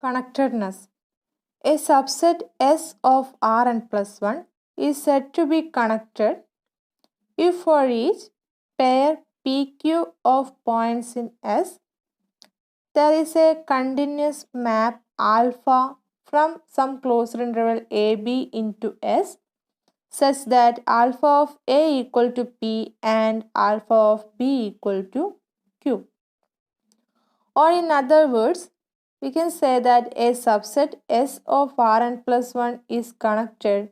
Connectedness. A subset S of Rn plus 1 is said to be connected if for each pair PQ of points in S, there is a continuous map alpha from some closed interval AB into S such that alpha of A equal to P and alpha of B equal to Q. Or in other words, we can say that a subset S of Rn plus 1 is connected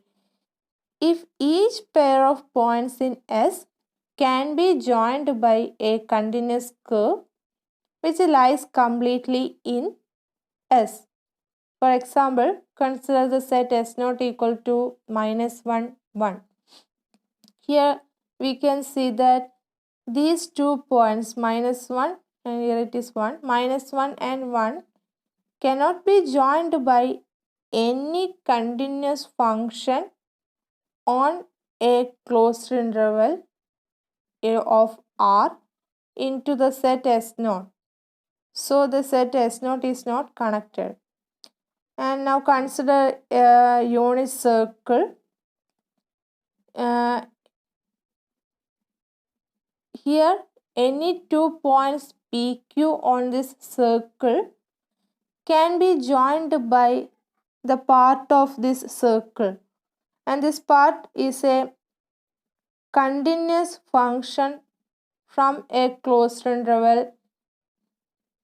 if each pair of points in S can be joined by a continuous curve which lies completely in S. For example, consider the set S naught equal to minus 1, 1. Here we can see that these 2 points minus 1 and here it is 1, minus 1 and 1 cannot be joined by any continuous function on a closed interval of R into the set S naught. So the set S naught is not connected. And now consider a unit circle. Here any 2 points PQ on this circle can be joined by the part of this circle, and this part is a continuous function from a closed interval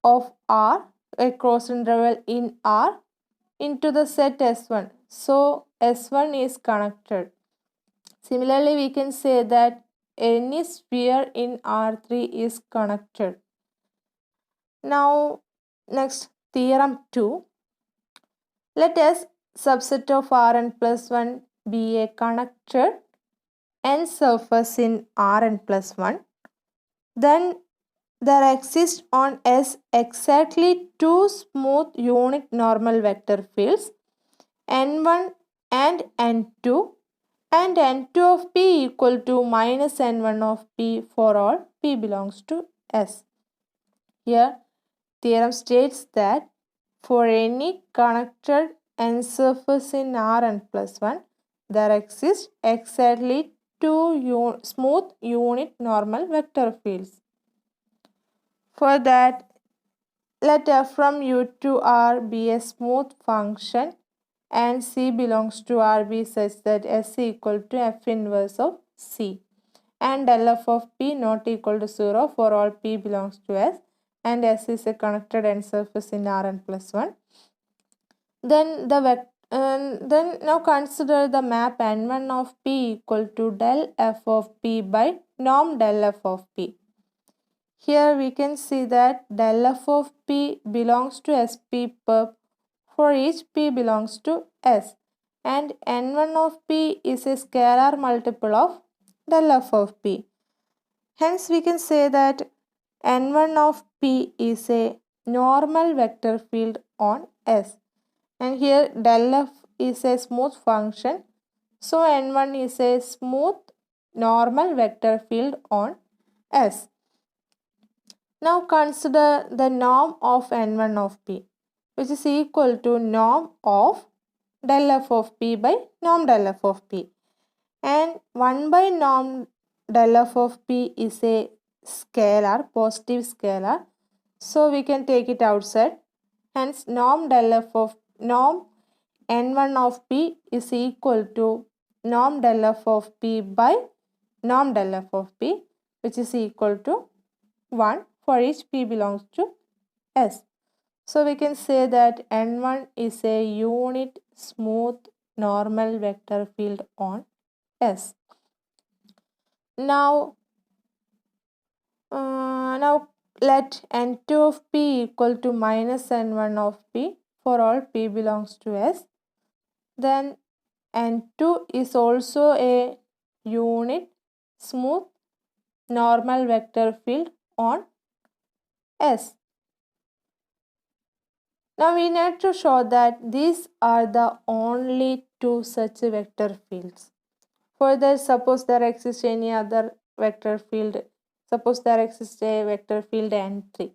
of R, a closed interval in R into the set S1. So S1 is connected. Similarly, we can say that any sphere in R3 is connected. Now, next theorem 2. Let S subset of Rn plus 1 be a connected n surface in Rn plus 1. Then there exist on S exactly two smooth unit normal vector fields n1 and n2, and n2 of P equal to minus n1 of P for all P belongs to S. Here theorem states that for any connected n surface in Rn plus 1, there exist exactly two smooth unit normal vector fields. For that, let f from U to R be a smooth function and C belongs to R be such that S equal to F inverse of C, and del f of P not equal to 0 for all P belongs to S, and S is a connected n surface in Rn plus 1. Then now consider the map n1 of P equal to del f of P by norm del f of P. Here we can see that del f of P belongs to SP perp for each P belongs to S, and n1 of P is a scalar multiple of del f of P. Hence we can say that n1 of P is a normal vector field on S, and here del f is a smooth function, so n1 is a smooth normal vector field on S. Now consider the norm of n1 of P, which is equal to norm of del f of P by norm del f of P, and 1 by norm del f of P is a scalar, positive scalar, so we can take it outside. Hence norm del f of norm n1 of P is equal to norm del f of P by norm del f of P, which is equal to 1 for each P belongs to S. So we can say that n1 is a unit smooth normal vector field on S. Now let n2 of P equal to minus n1 of P for all P belongs to S. Then n2 is also a unit smooth normal vector field on S. Now we need to show that these are the only two such vector fields. Further, suppose there exists any other vector field, suppose there exists a vector field n3.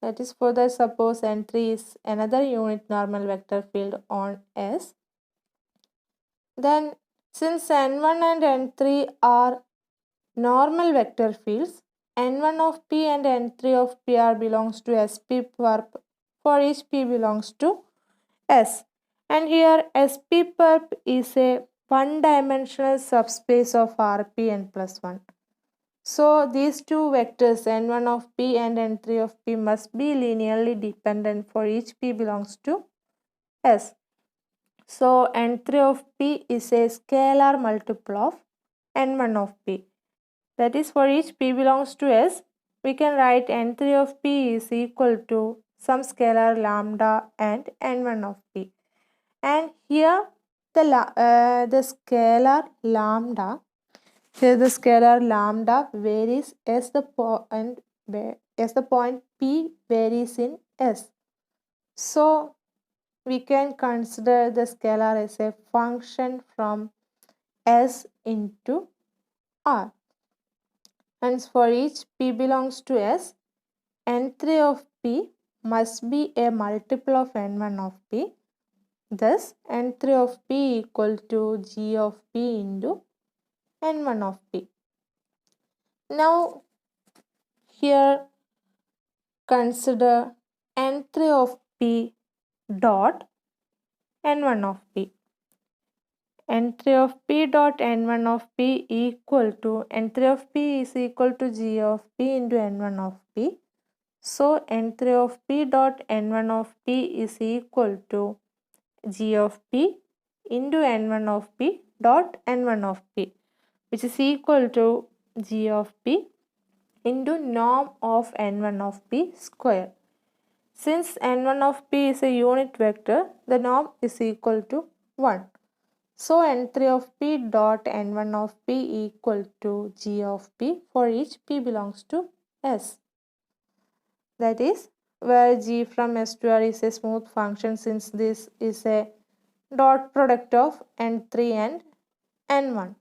That is, further suppose N3 is another unit normal vector field on S. Then since N1 and N3 are normal vector fields, N1 of P and N3 of P are belongs to SP for each P belongs to S. And here SP perp is a one-dimensional subspace of Rp n plus 1. So these two vectors N1 of P and N3 of P must be linearly dependent for each P belongs to S. So N3 of P is a scalar multiple of N1 of P. That is, for each P belongs to S, we can write N3 of P is equal to some scalar lambda and N1 of P. And here the scalar lambda, varies as the point P varies in S. So we can consider the scalar as a function from S into R. Hence, for each P belongs to S, N3 of P must be a multiple of N1 of P. Thus, N3 of P equal to G of P into N1 of P. Now, here consider N3 of P dot N1 of P. N3 of P dot N1 of P equal to N3 of P is equal to G of P into N1 of P. So N3 of P dot N1 of P is equal to G of P into N1 of P dot N1 of P, which is equal to G of P into norm of N1 of P square. Since N1 of P is a unit vector, the norm is equal to 1. So N3 of P dot N1 of P equal to G of P for each P belongs to S. That is, where G from S to R is a smooth function, since this is a dot product of N3 and N1.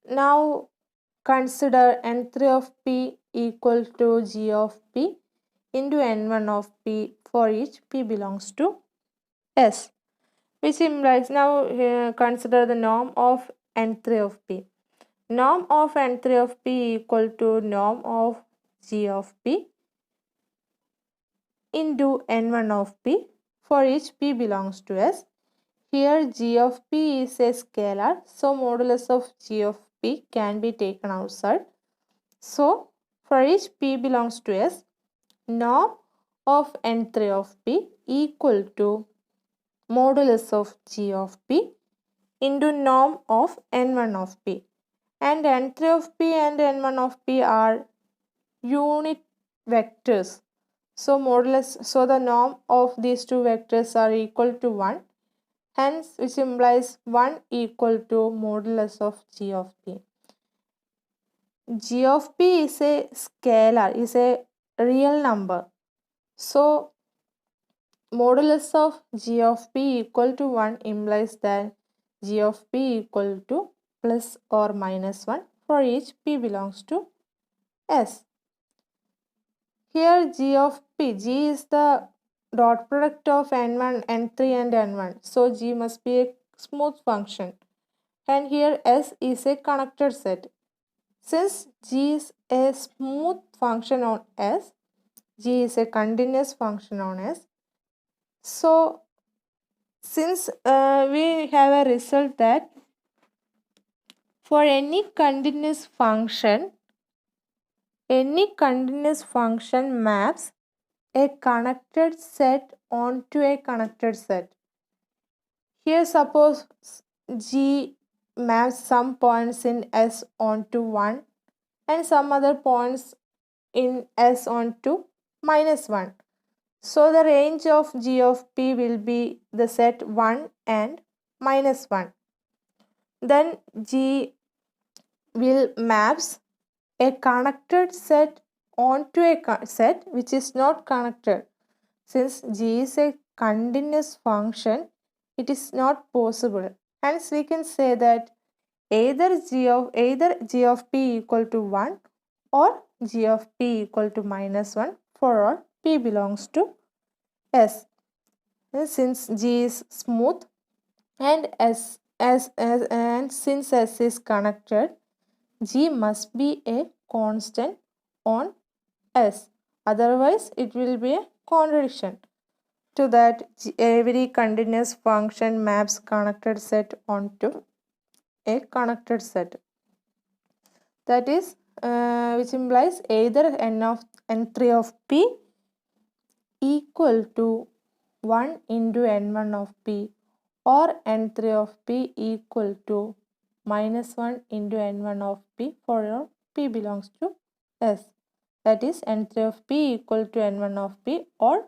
Now consider N3 of P equal to G of P into N1 of P for each P belongs to S, which implies, now consider the norm of N3 of P. Norm of N3 of P equal to norm of G of P into N1 of P for each P belongs to S. Here G of P is a scalar, so modulus of G of P can be taken outside. So for each P belongs to S, norm of N3 of P equal to modulus of G of P into norm of N1 of P. And N3 of P and N1 of P are unit vectors. So the norm of these two vectors are equal to 1. Hence, which implies 1 equal to modulus of G of P. G of P is a scalar, is a real number. So, modulus of G of P equal to 1 implies that G of P equal to plus or minus 1 for each P belongs to S. Here G of P, G is the dot product of N1, N3 and N1. So G must be a smooth function. And here S is a connected set. Since G is a smooth function on S, G is a continuous function on S. So since we have a result that for any continuous function maps a connected set onto a connected set. Here suppose G maps some points in S onto 1 and some other points in S onto minus 1. So the range of G of P will be the set 1 and minus 1. Then G will maps a connected set onto a set which is not connected. Since G is a continuous function, it is not possible. Hence, we can say that either G of P equal to 1 or g of p equal to minus 1 for all p belongs to S. Since G is smooth and and since S is connected, G must be a constant on S. Otherwise, it will be a contradiction. To that, every continuous function maps connected set onto a connected set. That is, which implies either n3 of p equal to 1 into n1 of p or n3 of p equal to minus 1 into n1 of p for all p belongs to S. That is, n3 of p equal to n1 of p or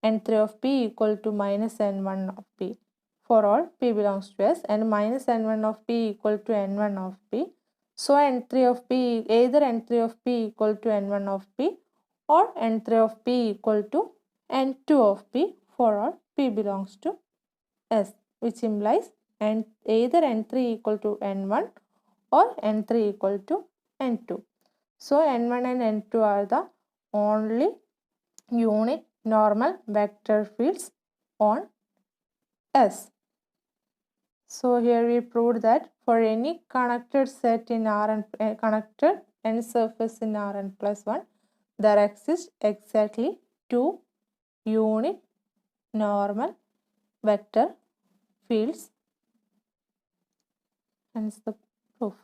n3 of p equal to minus n1 of p for all p belongs to S, and minus n1 of p equal to n1 of p. So n3 of p, either n3 of p equal to n1 of p or n3 of p equal to n2 of p for all p belongs to S, which implies either n3 equal to n1 or n3 equal to n2. So n1 and n2 are the only unit normal vector fields on S. So here we proved that for any connected set in Rn, connected n surface in Rn plus 1, there exists exactly two unit normal vector fields. Hence the proof.